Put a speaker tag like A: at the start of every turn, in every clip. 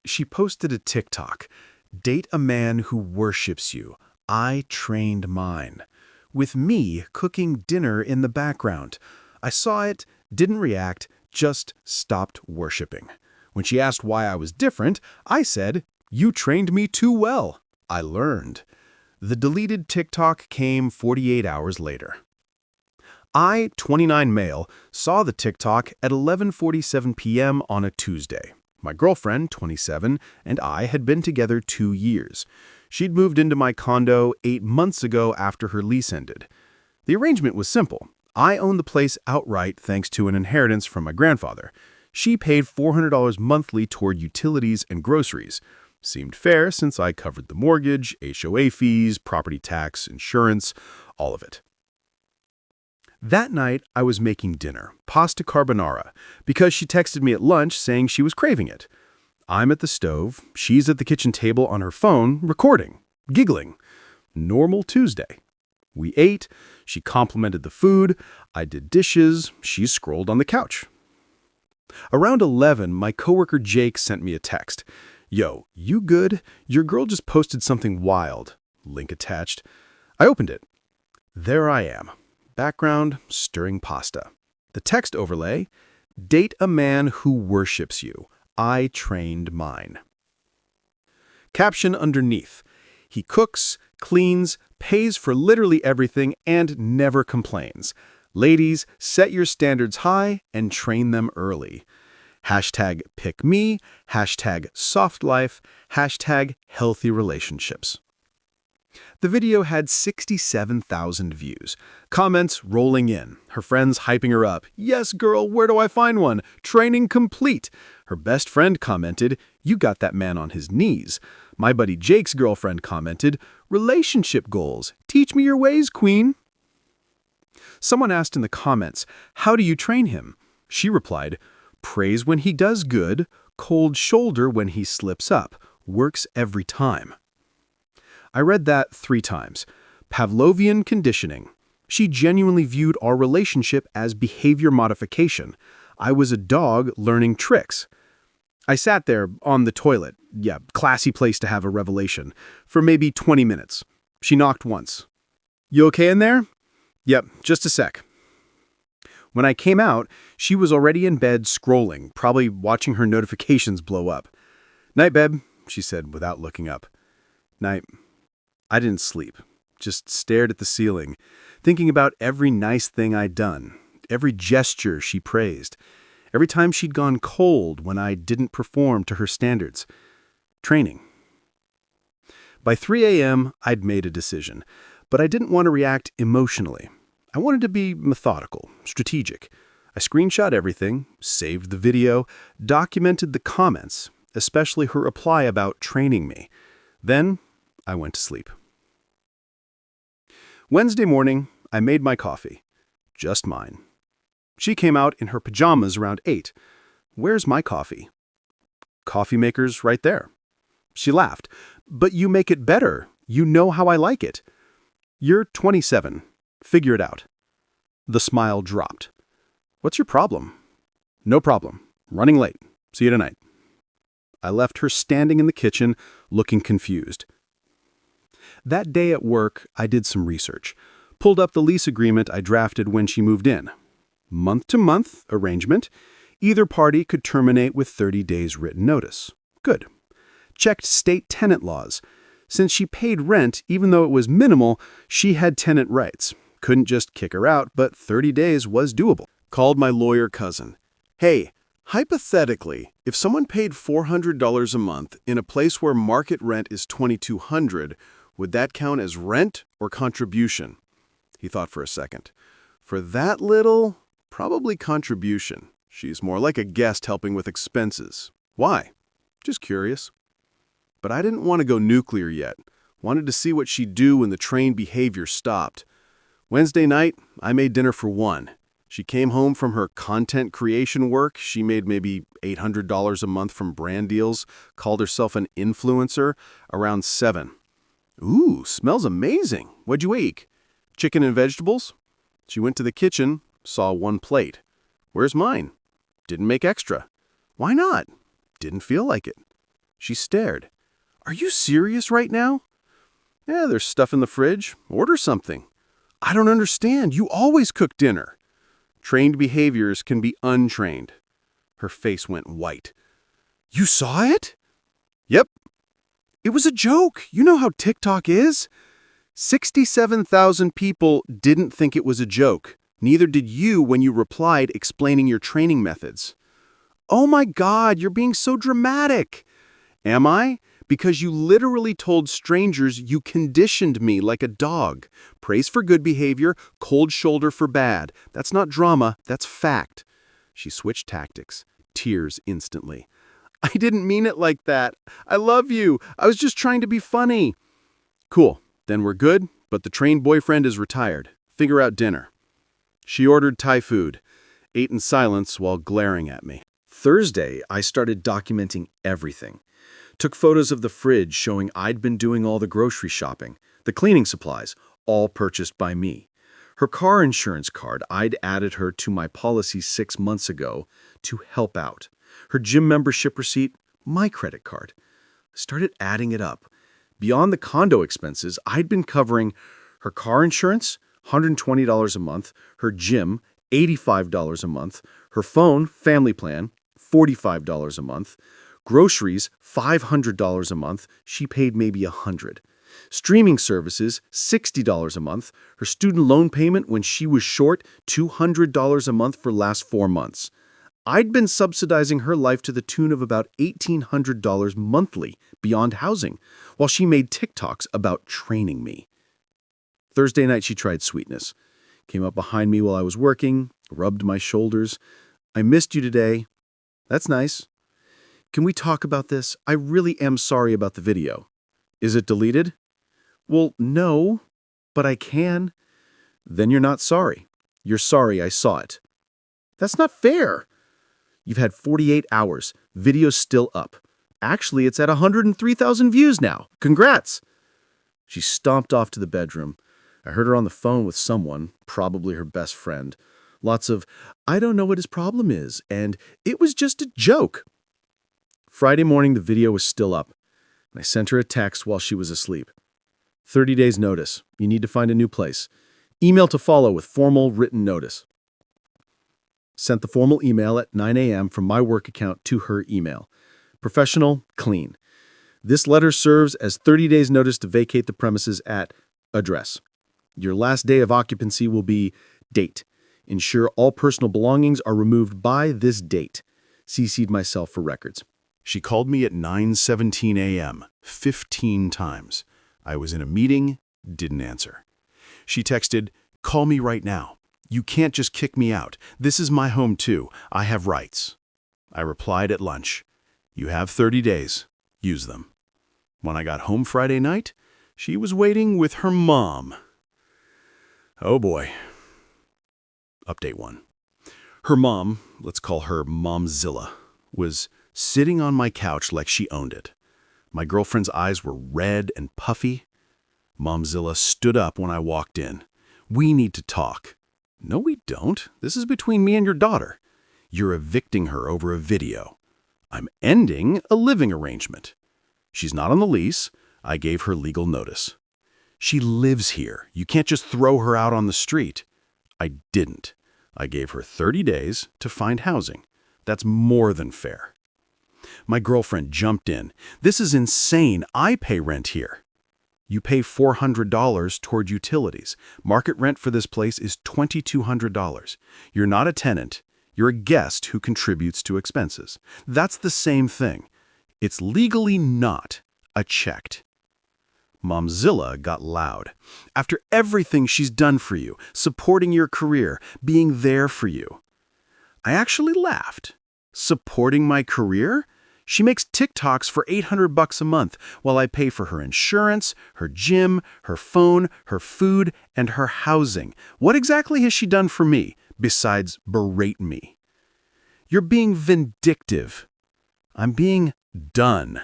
A: She posted a TikTok. Date a man who worships you. I trained mine. With me cooking dinner in the background. I saw it, didn't react, just stopped worshiping. When she asked why I was different, I said, "You trained me too well. I learned." The deleted TikTok came 48 hours later. I, 29 male, saw the TikTok at 11:47 p.m. on a Tuesday. My girlfriend, 27, and I had been together 2 years. She'd moved into my condo 8 months ago after her lease ended. The arrangement was simple. I owned the place outright thanks to an inheritance from my grandfather. She paid $400 monthly toward utilities and groceries. Seemed fair since I covered the mortgage, HOA fees, property tax, insurance, all of it. That night, I was making dinner, pasta carbonara, because she texted me at lunch saying she was craving it. I'm at the stove, she's at the kitchen table on her phone, recording, giggling. Normal Tuesday. We ate, she complimented the food, I did dishes, she scrolled on the couch. Around 11, my coworker Jake sent me a text. "Yo, you good? Your girl just posted something wild." Link attached. I opened it. There I am. Background, stirring pasta. The text overlay, date a man who worships you. I trained mine. Caption underneath, he cooks, cleans, pays for literally everything, and never complains. Ladies, set your standards high and train them early. Hashtag pick me, hashtag soft life, hashtag healthy relationships. The video had 67,000 views. Comments rolling in. Her friends hyping her up. "Yes, girl, where do I find one? Training complete." Her best friend commented, "You got that man on his knees." My buddy Jake's girlfriend commented, "Relationship goals. Teach me your ways, queen." Someone asked in the comments, "How do you train him?" She replied, "Praise when he does good, cold shoulder when he slips up. Works every time." I read that 3 times. Pavlovian conditioning. She genuinely viewed our relationship as behavior modification. I was a dog learning tricks. I sat there on the toilet, classy place to have a revelation, for maybe 20 minutes. She knocked once. "You okay in there?" "Yep, just a sec." When I came out, she was already in bed scrolling, probably watching her notifications blow up. "Night, babe," she said without looking up. "Night." I didn't sleep, just stared at the ceiling, thinking about every nice thing I'd done, every gesture she praised, every time she'd gone cold when I didn't perform to her standards. Training. By 3 a.m., I'd made a decision, but I didn't want to react emotionally. I wanted to be methodical, strategic. I screenshot everything, saved the video, documented the comments, especially her reply about training me. Then I went to sleep. Wednesday morning, I made my coffee. Just mine. She came out in her pajamas around 8. "Where's my coffee?" "Coffee maker's right there." She laughed. "But you make it better. You know how I like it." "You're 27. Figure it out." The smile dropped. "What's your problem?" "No problem. Running late. See you tonight." I left her standing in the kitchen, looking confused. That day at work, I did some research. Pulled up the lease agreement I drafted when she moved in. Month-to-month arrangement. Either party could terminate with 30 days written notice. Good. Checked state tenant laws. Since she paid rent, even though it was minimal, she had tenant rights. Couldn't just kick her out, but 30 days was doable. Called my lawyer cousin. "Hey, hypothetically, if someone paid $400 a month in a place where market rent is $2,200, would that count as rent or contribution?" He thought for a second. "For that little, probably contribution. She's more like a guest helping with expenses." "Why?" "Just curious." But I didn't want to go nuclear yet. Wanted to see what she'd do when the trained behavior stopped. Wednesday night, I made dinner for 1. She came home from her content creation work. She made maybe $800 a month from brand deals, called herself an influencer, around 7. "Ooh, smells amazing. What'd you eat?" "Chicken and vegetables." She went to the kitchen, saw 1 plate. "Where's mine?" "Didn't make extra." "Why not?" "Didn't feel like it." She stared. Are you serious right now? Yeah, there's stuff in the fridge. Order something. I don't understand. You always cook dinner. Trained behaviors can be untrained. Her face went white. You saw it? Yep. It was a joke. You know how TikTok is. 67,000 people didn't think it was a joke. Neither did you when you replied explaining your training methods. Oh my God, you're being so dramatic. Am I? Because you literally told strangers you conditioned me like a dog. Praise for good behavior, cold shoulder for bad. That's not drama, that's fact. She switched tactics. Tears instantly. I didn't mean it like that. I love you. I was just trying to be funny. Cool. Then we're good, but the trained boyfriend is retired. Figure out dinner. She ordered Thai food, ate in silence while glaring at me. Thursday, I started documenting everything. Took photos of the fridge showing I'd been doing all the grocery shopping, the cleaning supplies, all purchased by me. Her car insurance card, I'd added her to my policy 6 months ago to help out. Her gym membership receipt, my credit card. I started adding it up. Beyond the condo expenses, I'd been covering her car insurance, $120 a month, her gym, $85 a month, her phone, family plan, $45 a month, groceries, $500 a month, she paid maybe $100. Streaming services, $60 a month, her student loan payment when she was short, $200 a month for last 4 months. I'd been subsidizing her life to the tune of about $1,800 monthly beyond housing, while she made TikToks about training me. Thursday night she tried sweetness. Came up behind me while I was working, rubbed my shoulders. I missed you today. That's nice. Can we talk about this? I really am sorry about the video. Is it deleted? Well, no, but I can. Then you're not sorry. You're sorry I saw it. That's not fair. You've had 48 hours. Video's still up. Actually, it's at 103,000 views now. Congrats! She stomped off to the bedroom. I heard her on the phone with someone, probably her best friend. Lots of, I don't know what his problem is, and it was just a joke. Friday morning, the video was still up, and I sent her a text while she was asleep. 30 days notice. You need to find a new place. Email to follow with formal written notice. Sent the formal email at 9 a.m. from my work account to her email. Professional, clean. This letter serves as 30 days notice to vacate the premises at address. Your last day of occupancy will be date. Ensure all personal belongings are removed by this date. CC'd myself for records. She called me at 9:17 a.m., 15 times. I was in a meeting, didn't answer. She texted, call me right now. You can't just kick me out. This is my home too. I have rights. I replied at lunch. You have 30 days. Use them. When I got home Friday night, she was waiting with her mom. Oh boy. Update 1. Her mom, let's call her Momzilla, was sitting on my couch like she owned it. My girlfriend's eyes were red and puffy. Momzilla stood up when I walked in. We need to talk. No, we don't. This is between me and your daughter. You're evicting her over a video. I'm ending a living arrangement. She's not on the lease. I gave her legal notice. She lives here. You can't just throw her out on the street. I didn't. I gave her 30 days to find housing. That's more than fair. My girlfriend jumped in. This is insane. I pay rent here. You pay $400 toward utilities. Market rent for this place is $2,200. You're not a tenant. You're a guest who contributes to expenses. That's the same thing. It's legally not a checked. Momzilla got loud. After everything she's done for you, supporting your career, being there for you. I actually laughed. Supporting my career? She makes TikToks for $800 a month while I pay for her insurance, her gym, her phone, her food, and her housing. What exactly has she done for me besides berate me? You're being vindictive. I'm being done.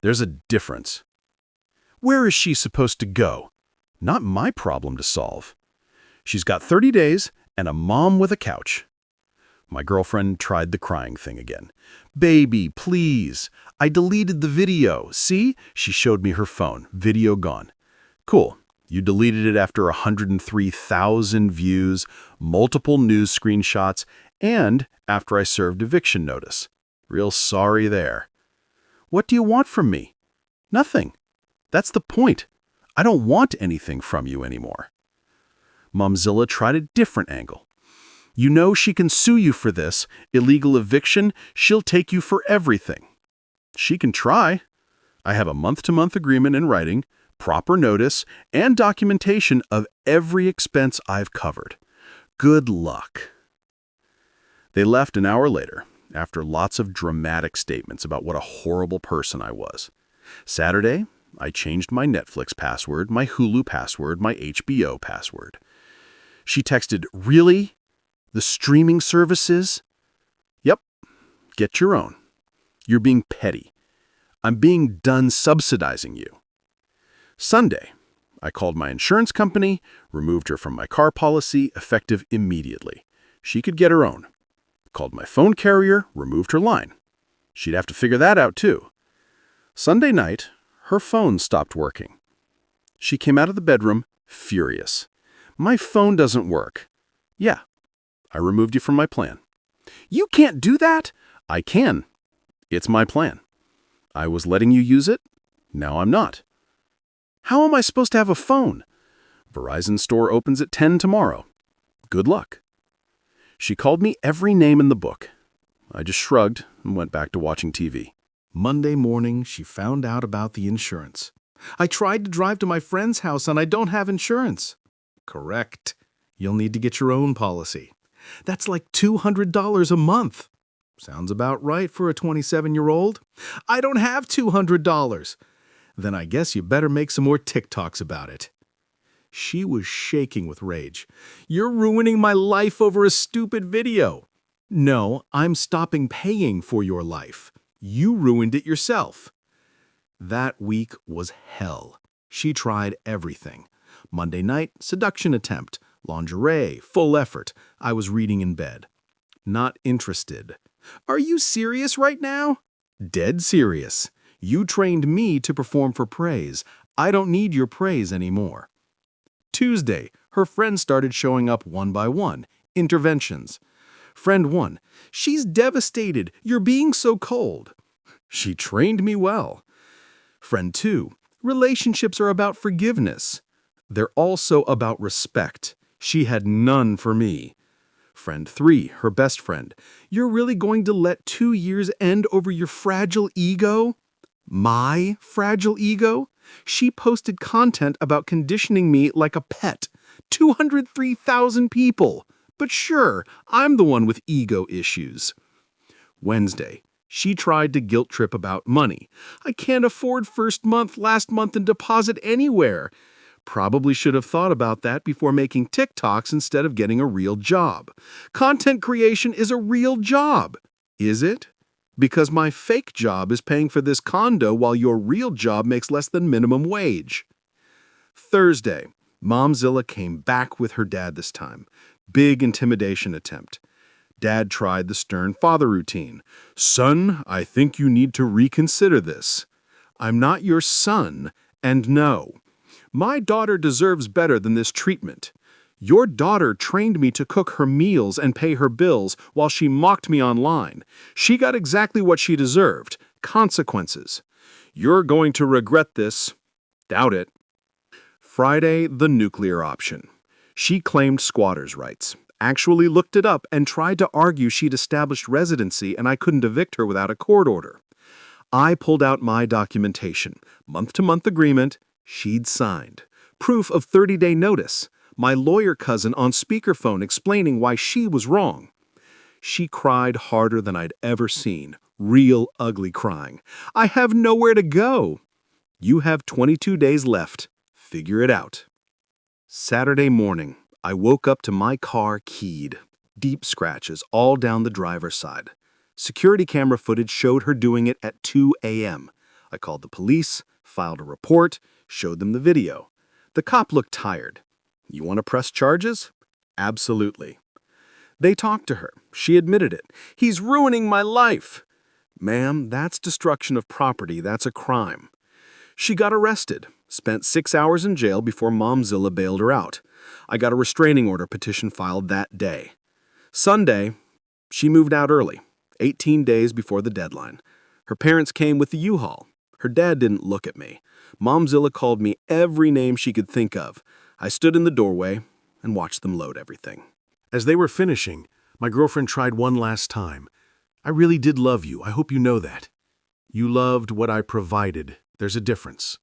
A: There's a difference. Where is she supposed to go? Not my problem to solve. She's got 30 days and a mom with a couch. My girlfriend tried the crying thing again. "Baby, please. I deleted the video. See?" She showed me her phone. Video gone. "Cool. You deleted it after 103,000 views, multiple news screenshots, and after I served eviction notice. Real sorry there." "What do you want from me?" "Nothing. That's the point. I don't want anything from you anymore." Momzilla tried a different angle. "You know she can sue you for this. Illegal eviction, she'll take you for everything." "She can try. I have a month-to-month agreement in writing, proper notice, and documentation of every expense I've covered. Good luck." They left an hour later, after lots of dramatic statements about what a horrible person I was. Saturday, I changed my Netflix password, my Hulu password, my HBO password. She texted, "Really? The streaming services?" "Yep. Get your own. You're being petty. I'm being done subsidizing you." Sunday, I called my insurance company, removed her from my car policy, effective immediately. She could get her own. Called my phone carrier, removed her line. She'd have to figure that out too. Sunday night, her phone stopped working. She came out of the bedroom, furious. "My phone doesn't work." "Yeah. I removed you from my plan." "You can't do that." "I can. It's my plan. I was letting you use it. Now I'm not." "How am I supposed to have a phone?" "Verizon store opens at 10 tomorrow. Good luck." She called me every name in the book. I just shrugged and went back to watching TV. Monday morning, she found out about the insurance. "I tried to drive to my friend's house and I don't have insurance." "Correct. You'll need to get your own policy. That's like $200 a month." "Sounds about right for a 27-year-old. "I don't have $200. "Then I guess you better make some more TikToks about it." She was shaking with rage. "You're ruining my life over a stupid video." "No, I'm stopping paying for your life. You ruined it yourself." That week was hell. She tried everything. Monday night, seduction attempt. Lingerie, full effort. I was reading in bed. Not interested. "Are you serious right now?" "Dead serious. You trained me to perform for praise. I don't need your praise anymore." Tuesday, her friends started showing up one by one. Interventions. Friend 1, "She's devastated. You're being so cold." She trained me well. Friend 2, "Relationships are about forgiveness. They're also about respect. She had none for me." Friend 3, her best friend, "You're really going to let 2 years end over your fragile ego?" My fragile ego? She posted content about conditioning me like a pet. 203,000 people. But sure, I'm the one with ego issues. Wednesday, she tried to guilt trip about money. "I can't afford first month, last month, and deposit anywhere." Probably should have thought about that before making TikToks instead of getting a real job. Content creation is a real job. Is it? Because my fake job is paying for this condo while your real job makes less than minimum wage. Thursday, Momzilla came back with her dad this time. Big intimidation attempt. Dad tried the stern father routine. "Son, I think you need to reconsider this. I'm not your son, and no. My daughter deserves better than this treatment. Your daughter trained me to cook her meals and pay her bills while she mocked me online. She got exactly what she deserved, consequences. You're going to regret this." Doubt it. Friday, the nuclear option. She claimed squatters' rights, actually looked it up, and tried to argue she'd established residency and I couldn't evict her without a court order. I pulled out my documentation, month-to-month agreement she'd signed, proof of 30-day notice, my lawyer cousin on speakerphone explaining why she was wrong. She cried harder than I'd ever seen, real ugly crying. "I have nowhere to go." "You have 22 days left. Figure it out." Saturday morning, I woke up to my car keyed. Deep scratches all down the driver's side. Security camera footage showed her doing it at 2 a.m. I called the police, filed a report, showed them the video. The cop looked tired. "You want to press charges?" "Absolutely."
B: They talked to her. She admitted it. "He's ruining my life." "Ma'am, that's destruction of property. That's a crime." She got arrested, spent 6 hours in jail before Momzilla bailed her out. I got a restraining order petition filed that day. Sunday, she moved out early, 18 days before the deadline. Her parents came with the U-Haul. Her dad didn't look at me. Momzilla called me every name she could think of. I stood in the doorway and watched them load everything.
A: As they were finishing, my girlfriend tried one last time. "I really did love you. I hope you know that. You loved what I provided. There's a difference."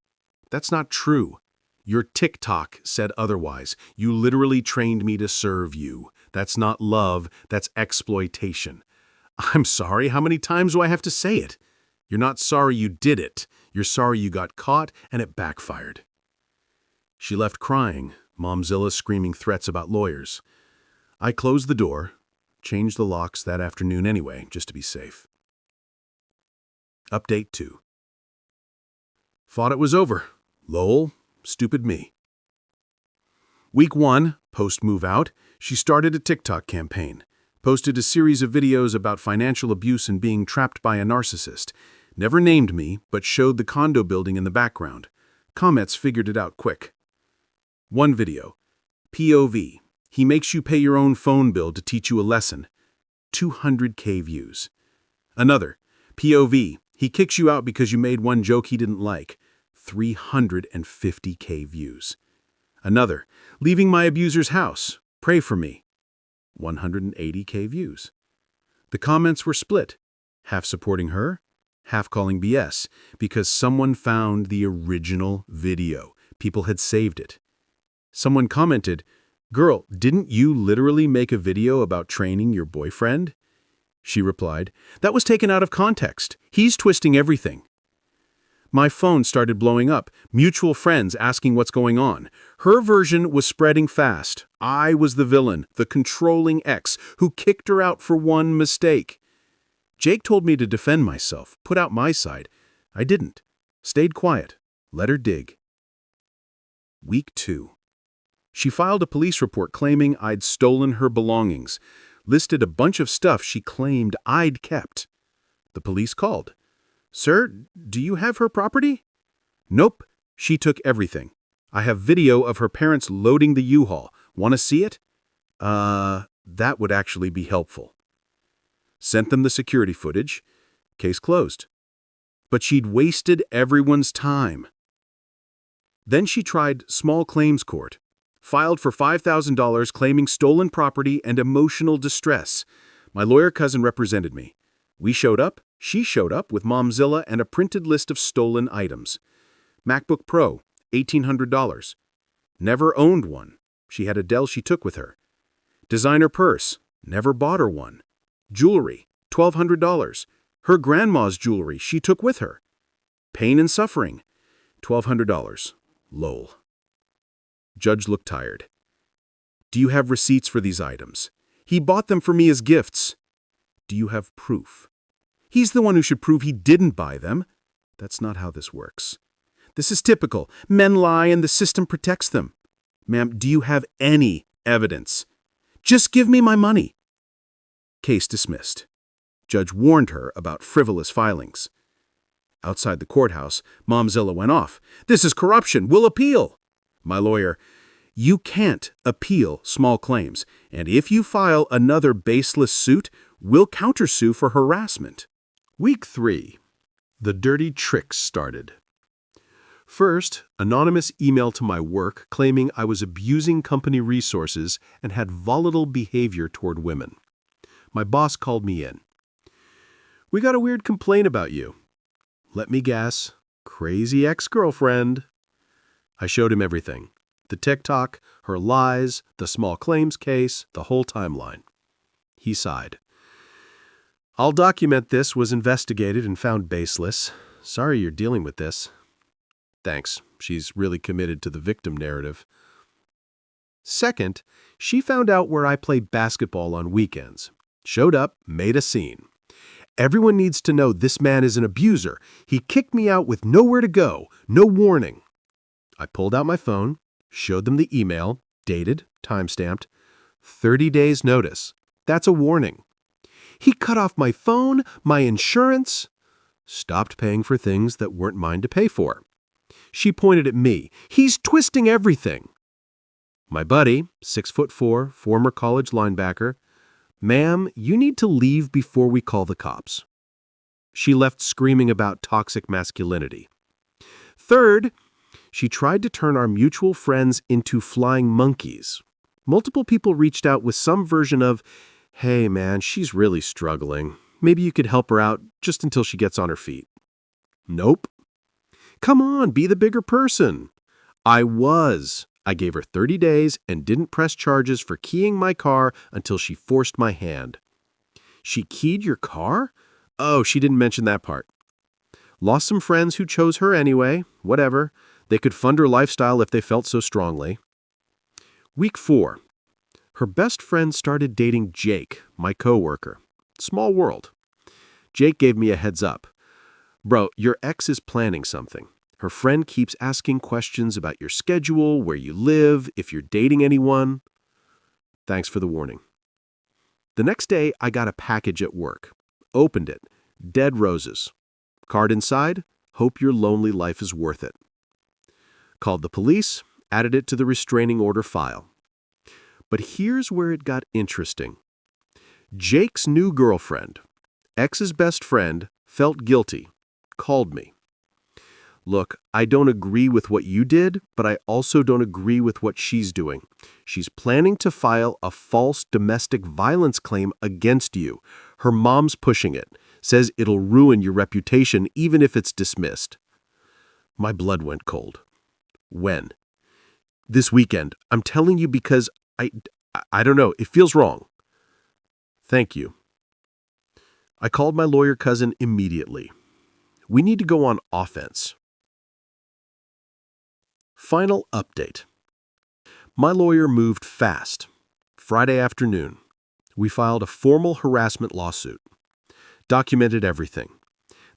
A: "That's not true. Your TikTok said otherwise. You literally trained me to serve you. That's not love, that's exploitation." "I'm sorry, how many times do I have to say it? You're not sorry you did it. You're sorry you got caught and it backfired." She left crying, Momzilla screaming threats about lawyers. I closed the door, changed the locks that afternoon anyway, just to be safe. Update 2. Thought it was over. Lol, stupid me. Week 1, post-move out, she started a TikTok campaign. Posted a series of videos about financial abuse and being trapped by a narcissist. Never named me, but showed the condo building in the background. Comments figured it out quick. One video. POV. He makes you pay your own phone bill to teach you a lesson. 200K views. Another. POV. He kicks you out because you made one joke he didn't like. 350K views. Another. Leaving my abuser's house. Pray for me. 180K views. The comments were split, half supporting her, half calling BS, because someone found the original video. People had saved it. Someone commented, "Girl, didn't you literally make a video about training your boyfriend?" She replied, "That was taken out of context. He's twisting everything." My phone started blowing up, mutual friends asking what's going on. Her version was spreading fast. I was the villain, the controlling ex, who kicked her out for one mistake. Jake told me to defend myself, put out my side. I didn't. Stayed quiet. Let her dig. Week 2. She filed a police report claiming I'd stolen her belongings, listed a bunch of stuff she claimed I'd kept. The police called. "Sir, do you have her property?" "Nope, she took everything. I have video of her parents loading the U-Haul. Want to see it?" That would actually be helpful." Sent them the security footage. Case closed. But she'd wasted everyone's time. Then she tried small claims court. Filed for $5,000 claiming stolen property and emotional distress. My lawyer cousin represented me. We showed up. She showed up with Momzilla and a printed list of stolen items. MacBook Pro, $1,800. Never owned one. She had a Dell she took with her. Designer purse. Never bought her one. Jewelry, $1,200. Her grandma's jewelry she took with her. Pain and suffering, $1,200. Lol. Judge looked tired. "Do you have receipts for these items?" "He bought them for me as gifts." "Do you have proof?" "He's the one who should prove he didn't buy them." "That's not how this works." "This is typical. Men lie and the system protects them." "Ma'am, do you have any evidence?" "Just give me my money." Case dismissed. Judge warned her about frivolous filings. Outside the courthouse, Momzilla went off. "This is corruption. We'll appeal." My lawyer, "You can't appeal small claims, and if you file another baseless suit, we'll countersue for harassment." Week 3. The dirty tricks started. First, anonymous email to my work claiming I was abusing company resources and had volatile behavior toward women. My boss called me in. "We got a weird complaint about you." Let me guess, crazy ex-girlfriend. I showed him everything. The TikTok, her lies, the small claims case, the whole timeline. He sighed. "I'll document this was investigated and found baseless. Sorry you're dealing with this." Thanks, she's really committed to the victim narrative. Second, she found out where I play basketball on weekends. Showed up, made a scene. "Everyone needs to know this man is an abuser. He kicked me out with nowhere to go, no warning." I pulled out my phone, showed them the email, dated, timestamped, 30 days notice. That's a warning. He cut off my phone, my insurance, stopped paying for things that weren't mine to pay for. She pointed at me. He's twisting everything. My buddy, 6'4", former college linebacker, "Ma'am, you need to leave before we call the cops." She left screaming about toxic masculinity. Third, she tried to turn our mutual friends into flying monkeys. Multiple people reached out with some version of, "Hey man, she's really struggling. Maybe you could help her out just until she gets on her feet." Nope. Come on, be the bigger person. I gave her 30 days and didn't press charges for keying my car until she forced my hand. She keyed your car? Oh, she didn't mention that part. Lost some friends who chose her anyway. Whatever. They could fund her lifestyle if they felt so strongly. Week 4. Her best friend started dating Jake, my coworker. Small world. Jake gave me a heads up. "Bro, your ex is planning something. Her friend keeps asking questions about your schedule, where you live, if you're dating anyone." Thanks for the warning. The next day, I got a package at work. Opened it. Dead roses. Card inside, "Hope your lonely life is worth it." Called the police, added it to the restraining order file. But here's where it got interesting. Jake's new girlfriend, ex's best friend, felt guilty, called me. "Look, I don't agree with what you did, but I also don't agree with what she's doing. She's planning to file a false domestic violence claim against you. Her mom's pushing it, says it'll ruin your reputation even if it's dismissed." My blood went cold. When? This weekend. I'm telling you because I don't know, it feels wrong. Thank you. I called my lawyer cousin immediately. We need to go on offense. Final update. My lawyer moved fast. Friday afternoon, we filed a formal harassment lawsuit. Documented everything.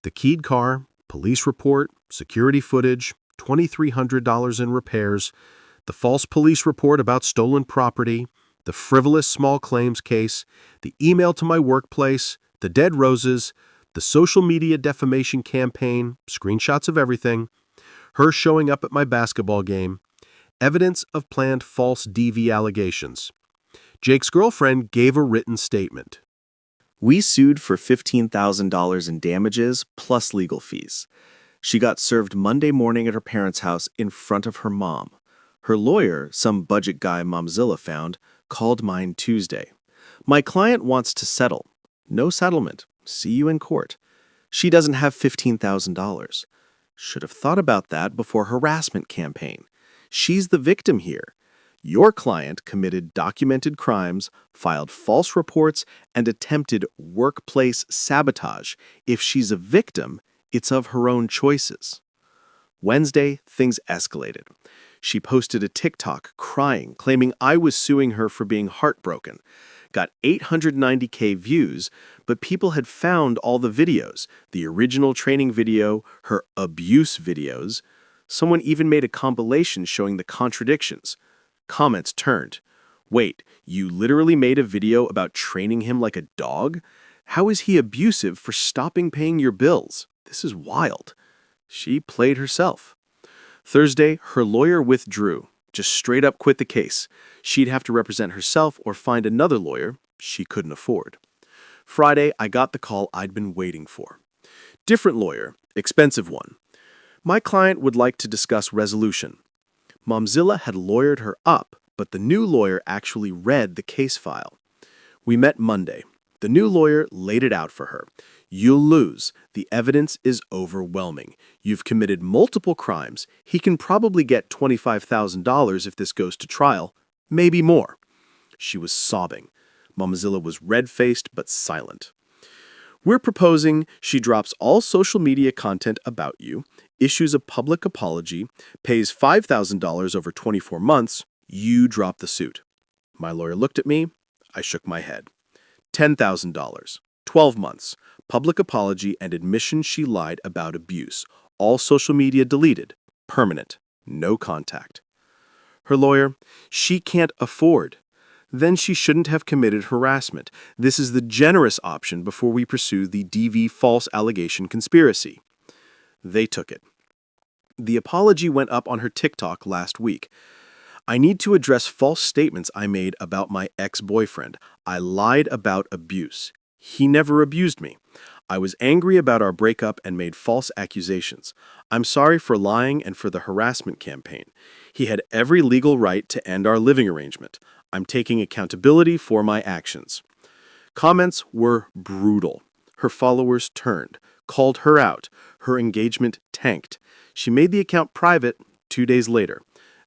A: The keyed car, police report, security footage, $2,300 in repairs, the false police report about stolen property, the frivolous small claims case, the email to my workplace, the dead roses, the social media defamation campaign, screenshots of everything, her showing up at my basketball game, evidence of planned false DV allegations. Jake's girlfriend gave a written statement.
C: "We sued for $15,000 in damages plus legal fees. She got served Monday morning at her parents' house in front of her mom. Her lawyer, some budget guy Momzilla found, called mine Tuesday. My client wants to settle. No settlement. See you in court. She doesn't have $15,000. Should have thought about that before harassment campaign. She's the victim here. Your client committed documented crimes, filed false reports, and attempted workplace sabotage. If she's a victim, it's of her own choices." Wednesday, things escalated. She posted a TikTok crying, claiming I was suing her for being heartbroken. Got 890K views, but people had found all the videos, the original training video, her abuse videos. Someone even made a compilation showing the contradictions. Comments turned. "Wait, you literally made a video about training him like a dog? How is he abusive for stopping paying your bills? This is wild." She played herself. Thursday, her lawyer withdrew, just straight up quit the case. She'd have to represent herself or find another lawyer she couldn't afford. Friday, I got the call I'd been waiting for. Different lawyer, expensive one. My client would like to discuss resolution. Momzilla had lawyered her up, but the new lawyer actually read the case file. We met Monday. The new lawyer laid it out for her. "You'll lose. The evidence is overwhelming. You've committed multiple crimes. He can probably get $25,000 if this goes to trial, maybe more." She was sobbing. Momzilla was red-faced but silent. "We're proposing she drops all social media content about you, issues a public apology, pays $5,000 over 24 months, you drop the suit." My lawyer looked at me. I shook my head. $10,000, 12 months, public apology and admission she lied about abuse, all social media deleted, permanent, no contact. Her lawyer, "She can't afford."
B: then she shouldn't have committed harassment. This is the generous option before we pursue the DV false allegation conspiracy. They took it. The apology went up on her TikTok last week. I need to address false statements I made about my ex-boyfriend. I lied about abuse. He never abused me. I was angry about our breakup and made false accusations. I'm sorry for lying and for the harassment campaign. He had every legal right to end our living arrangement. I'm taking accountability for my actions. Comments were brutal. Her followers turned, called her out. Her engagement tanked. She made the account private 2 days later.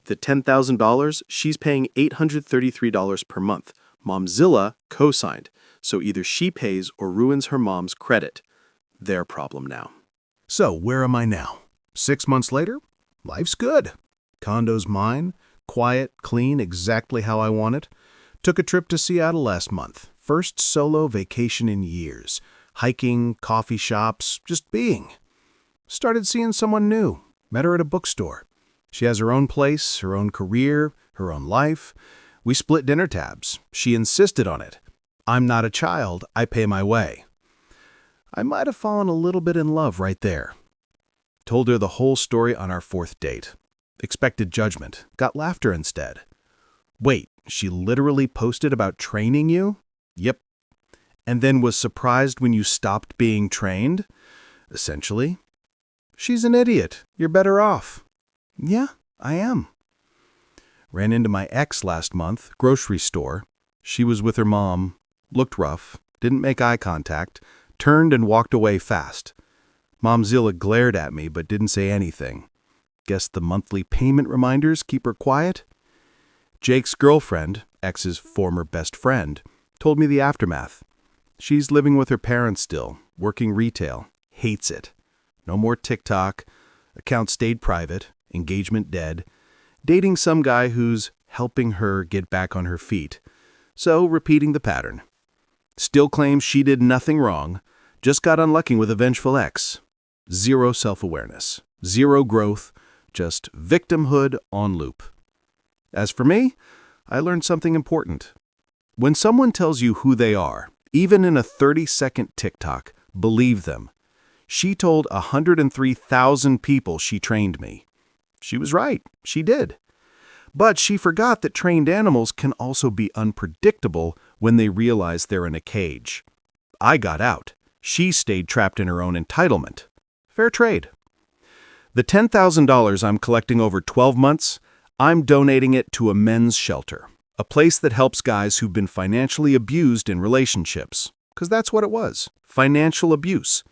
B: The $10,000, she's paying $833 per month. Momzilla co-signed, so either she pays or ruins her mom's credit. Their problem now.
A: So, where am I now? 6 months later? Life's good. Condo's mine, quiet, clean, exactly how I want it. Took a trip to Seattle last month. First solo vacation in years. Hiking, coffee shops, just being. Started seeing someone new. Met her at a bookstore. She has her own place, her own career, her own life. We split dinner tabs. She insisted on it. I'm not a child. I pay my way. I might have fallen a little bit in love right there. Told her the whole story on our 4th date. Expected judgment. Got laughter instead. Wait, she literally posted about training you? Yep. And then was surprised when you stopped being trained? Essentially. She's an idiot. You're better off. Yeah, I am. Ran into my ex last month, grocery store. She was with her mom, looked rough, didn't make eye contact, turned and walked away fast. Momzilla glared at me but didn't say anything. Guess the monthly payment reminders keep her quiet? Jake's girlfriend, ex's former best friend, told me the aftermath. She's living with her parents still, working retail, hates it. No more TikTok, account stayed private, engagement dead, dating some guy who's helping her get back on her feet. So, repeating the pattern. Still claims she did nothing wrong, just got unlucky with a vengeful ex. Zero self-awareness, zero growth, just victimhood on loop. As for me, I learned something important. When someone tells you who they are, even in a 30-second TikTok, believe them. She told 103,000 people she trained me. She was right, she did. But she forgot that trained animals can also be unpredictable when they realize they're in a cage. I got out. She stayed trapped in her own entitlement. Fair trade. The $10,000 I'm collecting over 12 months, I'm donating it to a men's shelter, a place that helps guys who've been financially abused in relationships. Because that's what it was, financial abuse,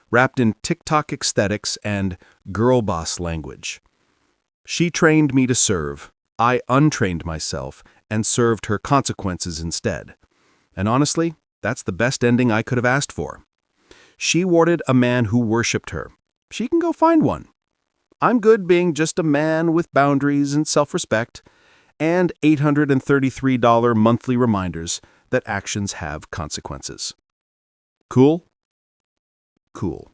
A: wrapped in TikTok aesthetics and girl boss language. She trained me to serve. I untrained myself and served her consequences instead. And honestly, that's the best ending I could have asked for. She warded a man who worshipped her. She can go find one. I'm good being just a man with boundaries and self-respect and $833 monthly reminders that actions have consequences. Cool? Cool.